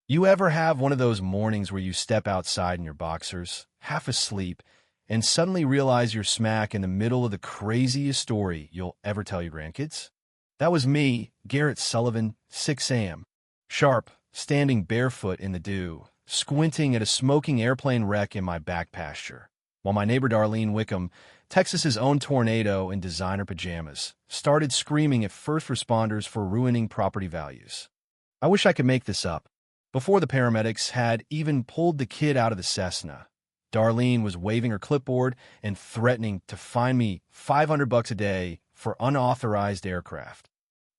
You ever have one of those mornings where you step outside in your boxers, half asleep, and suddenly realize you're smack in the middle of the craziest story you'll ever tell your grandkids? That was me, Garrett Sullivan, 6 a.m. Sharp, standing barefoot in the dew, squinting at a smoking airplane wreck in my back pasture, while my neighbor Darlene Wickham, Texas's own tornado in designer pajamas, started screaming at first responders for ruining property values. I wish I could make this up. Before the paramedics had even pulled the kid out of the Cessna, Darlene was waving her clipboard and threatening to fine me $500 a day for unauthorized aircraft.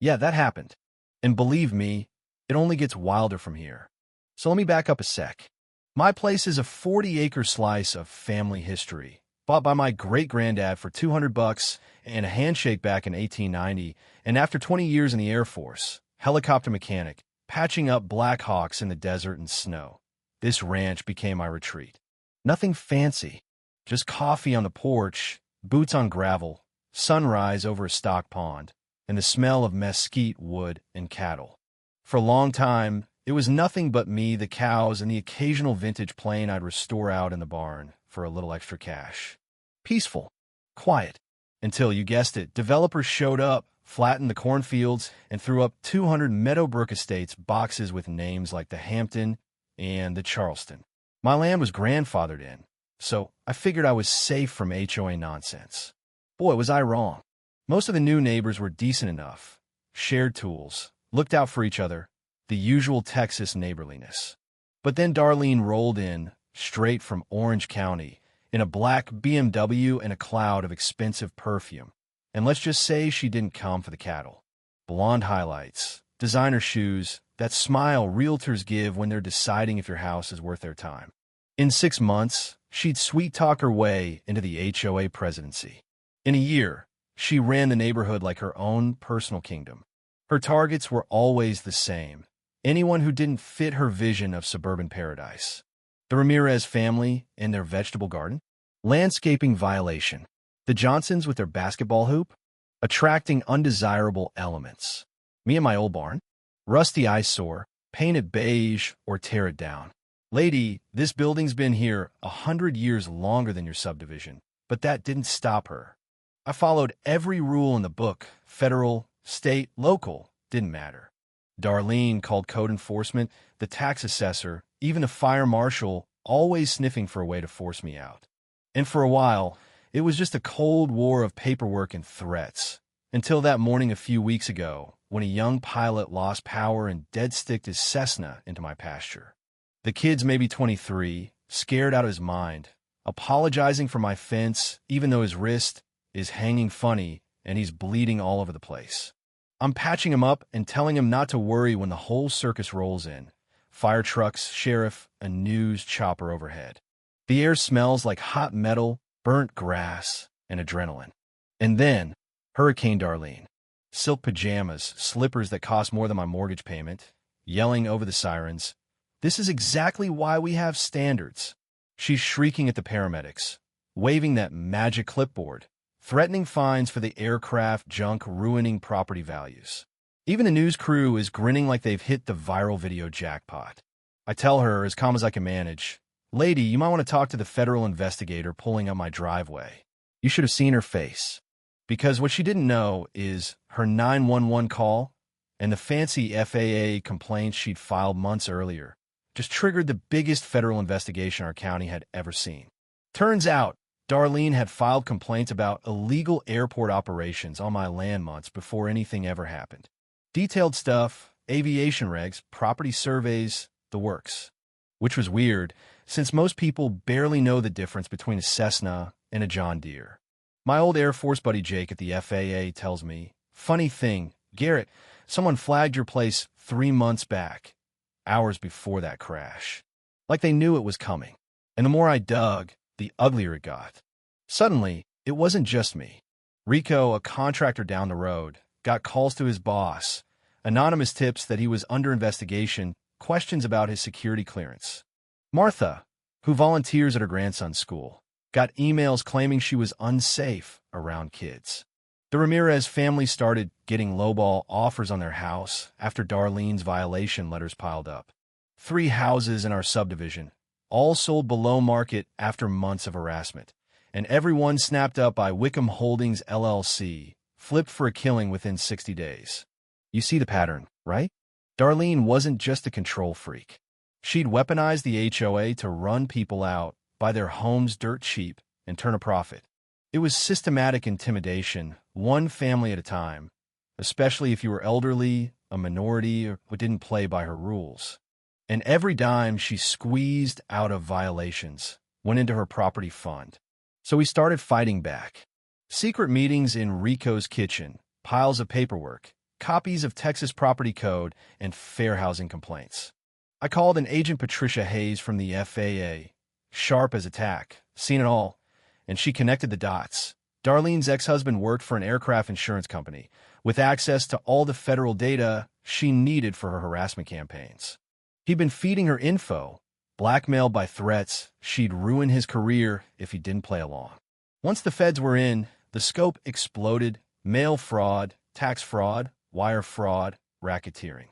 Yeah, that happened. And believe me, it only gets wilder from here. So let me back up a sec. My place is a 40-acre slice of family history, bought by my great-granddad for $200 and a handshake back in 1890, and after 20 years in the Air Force, helicopter mechanic, patching up Black Hawks in the desert and snow, this ranch became my retreat. Nothing fancy, just coffee on the porch, boots on gravel, sunrise over a stock pond, and the smell of mesquite wood and cattle. For a long time, it was nothing but me, the cows, and the occasional vintage plane I'd restore out in the barn for a little extra cash. Peaceful, quiet, until, you guessed it, developers showed up, flattened the cornfields, and threw up 200 Meadowbrook Estates boxes with names like the Hampton and the Charleston. My land was grandfathered in, so I figured I was safe from HOA nonsense. Boy, was I wrong. Most of the new neighbors were decent enough, shared tools, looked out for each other, the usual Texas neighborliness. But then Darlene rolled in, straight from Orange County, in a black BMW and a cloud of expensive perfume. And let's just say she didn't come for the cattle. Blonde highlights, designer shoes, that smile realtors give when they're deciding if your house is worth their time. In 6 months, she'd sweet-talk her way into the HOA presidency. In a year, she ran the neighborhood like her own personal kingdom. Her targets were always the same: anyone who didn't fit her vision of suburban paradise. The Ramirez family and their vegetable garden. Landscaping violation. The Johnsons with their basketball hoop. Attracting undesirable elements. Me and my old barn. Rusty eyesore. Paint it beige or tear it down. Lady, this building's been here 100 years longer than your subdivision, but that didn't stop her. I followed every rule in the book. Federal, state, local, didn't matter. Darlene called code enforcement, the tax assessor, even the fire marshal, always sniffing for a way to force me out. And for a while, it was just a cold war of paperwork and threats, until that morning a few weeks ago, when a young pilot lost power and dead-sticked his Cessna into my pasture. The kid's maybe 23, scared out of his mind, apologizing for my fence, even though his wrist is hanging funny and he's bleeding all over the place. I'm patching him up and telling him not to worry when the whole circus rolls in. Fire trucks, sheriff, a news chopper overhead. The air smells like hot metal, burnt grass, and adrenaline. And then, Hurricane Darlene. Silk pajamas, slippers that cost more than my mortgage payment, yelling over the sirens. This is exactly why we have standards. She's shrieking at the paramedics, waving that magic clipboard, threatening fines for the aircraft junk ruining property values. Even the news crew is grinning like they've hit the viral video jackpot. I tell her, as calm as I can manage, "Lady, you might want to talk to the federal investigator pulling up my driveway." You should have seen her face. Because what she didn't know is her 911 call and the fancy FAA complaints she'd filed months earlier just triggered the biggest federal investigation our county had ever seen. Turns out, Darlene had filed complaints about illegal airport operations on my land months before anything ever happened. Detailed stuff, aviation regs, property surveys, the works. Which was weird, since most people barely know the difference between a Cessna and a John Deere. My old Air Force buddy Jake at the FAA tells me, "Funny thing, Garrett, someone flagged your place 3 months back, hours before that crash. Like they knew it was coming." And the more I dug, the uglier it got. Suddenly, it wasn't just me. Rico, a contractor down the road, got calls to his boss, anonymous tips that he was under investigation, questions about his security clearance. Martha, who volunteers at her grandson's school, got emails claiming she was unsafe around kids. The Ramirez family started getting lowball offers on their house after Darlene's violation letters piled up. 3 houses in our subdivision, all sold below market after months of harassment, and everyone snapped up by Wickham Holdings LLC, flipped for a killing within 60 days. You see the pattern, right? Darlene wasn't just a control freak. She'd weaponized the HOA to run people out, buy their homes dirt cheap, and turn a profit. It was systematic intimidation, one family at a time, especially if you were elderly, a minority, or didn't play by her rules. And every dime she squeezed out of violations went into her property fund. So we started fighting back. Secret meetings in Rico's kitchen, piles of paperwork, copies of Texas Property Code, and fair housing complaints. I called an Agent Patricia Hayes from the FAA, sharp as a tack, seen it all, and she connected the dots. Darlene's ex-husband worked for an aircraft insurance company, with access to all the federal data she needed for her harassment campaigns. He'd been feeding her info, blackmailed by threats she'd ruin his career if he didn't play along. Once the feds were in, the scope exploded: mail fraud, tax fraud, wire fraud, racketeering.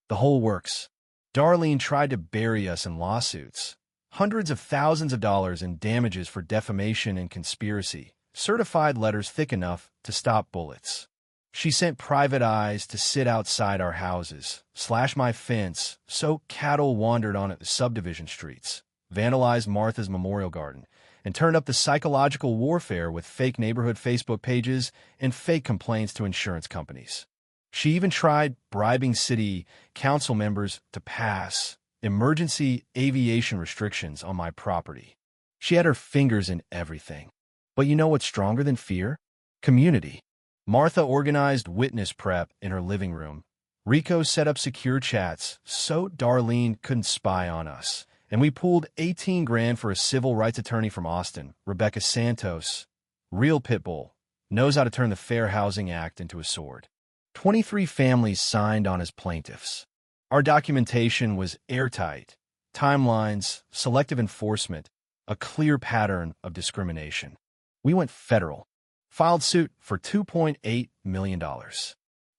The whole works. Darlene tried to bury us in lawsuits. Hundreds of thousands of dollars in damages for defamation and conspiracy, certified letters thick enough to stop bullets. She sent private eyes to sit outside our houses, slash my fence so cattle wandered on it the subdivision streets, vandalized Martha's memorial garden, and turned up the psychological warfare with fake neighborhood Facebook pages and fake complaints to insurance companies. She even tried bribing city council members to pass emergency aviation restrictions on my property. She had her fingers in everything. But you know what's stronger than fear? Community. Martha organized witness prep in her living room. Rico set up secure chats so Darlene couldn't spy on us. And we pooled 18 grand for a civil rights attorney from Austin, Rebecca Santos. Real pitbull. Knows how to turn the Fair Housing Act into a sword. 23 families signed on as plaintiffs. Our documentation was airtight. Timelines, selective enforcement, a clear pattern of discrimination. We went federal. Filed suit for $2.8 million.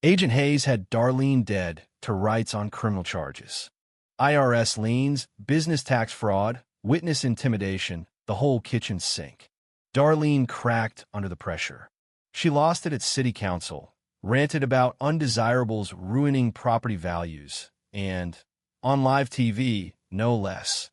Agent Hayes had Darlene dead to rights on criminal charges. IRS liens, business tax fraud, witness intimidation, the whole kitchen sink. Darlene cracked under the pressure. She lost it at city council, ranted about undesirables ruining property values, and, on live TV, no less,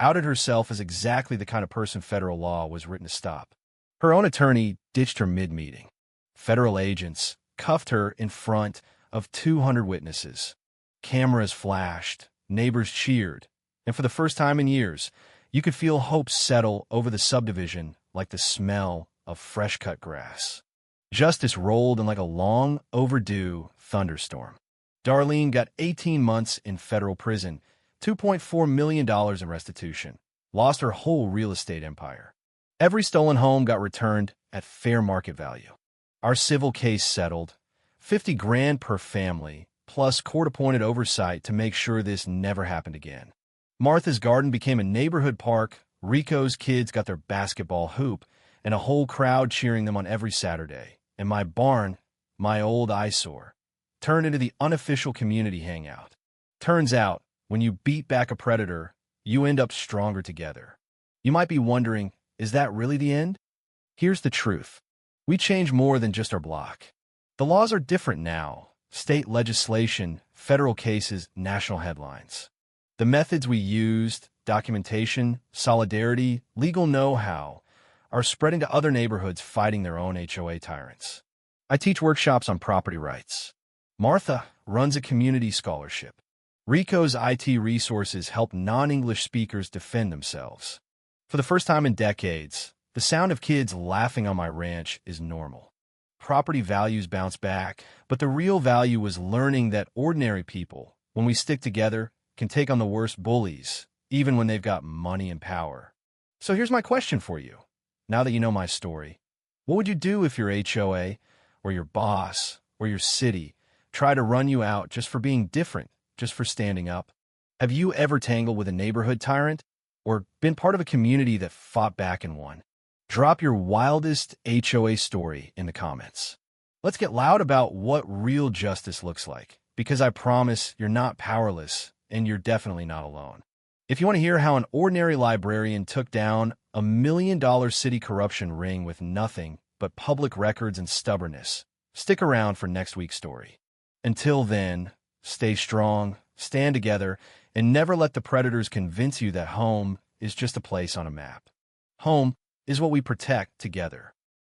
outed herself as exactly the kind of person federal law was written to stop. Her own attorney ditched her mid-meeting. Federal agents cuffed her in front of 200 witnesses. Cameras flashed, neighbors cheered, and for the first time in years, you could feel hope settle over the subdivision like the smell of fresh-cut grass. Justice rolled in like a long, overdue thunderstorm. Darlene got 18 months in federal prison, $2.4 million in restitution, lost her whole real estate empire. Every stolen home got returned at fair market value. Our civil case settled, 50 grand per family, plus court-appointed oversight to make sure this never happened again. Martha's garden became a neighborhood park, Rico's kids got their basketball hoop, and a whole crowd cheering them on every Saturday. And my barn, my old eyesore, turned into the unofficial community hangout. Turns out, when you beat back a predator, you end up stronger together. You might be wondering, is that really the end? Here's the truth. We change more than just our block. The laws are different now. State legislation, federal cases, national headlines. The methods we used, documentation, solidarity, legal know-how, are spreading to other neighborhoods fighting their own HOA tyrants. I teach workshops on property rights. Martha runs a community scholarship. Rico's IT resources help non-English speakers defend themselves. For the first time in decades, the sound of kids laughing on my ranch is normal. Property values bounce back, but the real value was learning that ordinary people, when we stick together, can take on the worst bullies, even when they've got money and power. So here's my question for you. Now that you know my story, what would you do if your HOA, or your boss, or your city try to run you out just for being different, just for standing up? Have you ever tangled with a neighborhood tyrant? Or been part of a community that fought back and won? Drop your wildest HOA story in the comments. Let's get loud about what real justice looks like, because I promise you're not powerless and you're definitely not alone. If you want to hear how an ordinary librarian took down $1 million city corruption ring with nothing but public records and stubbornness, stick around for next week's story. Until then, stay strong, stand together, and never let the predators convince you that home is just a place on a map. Home is what we protect together.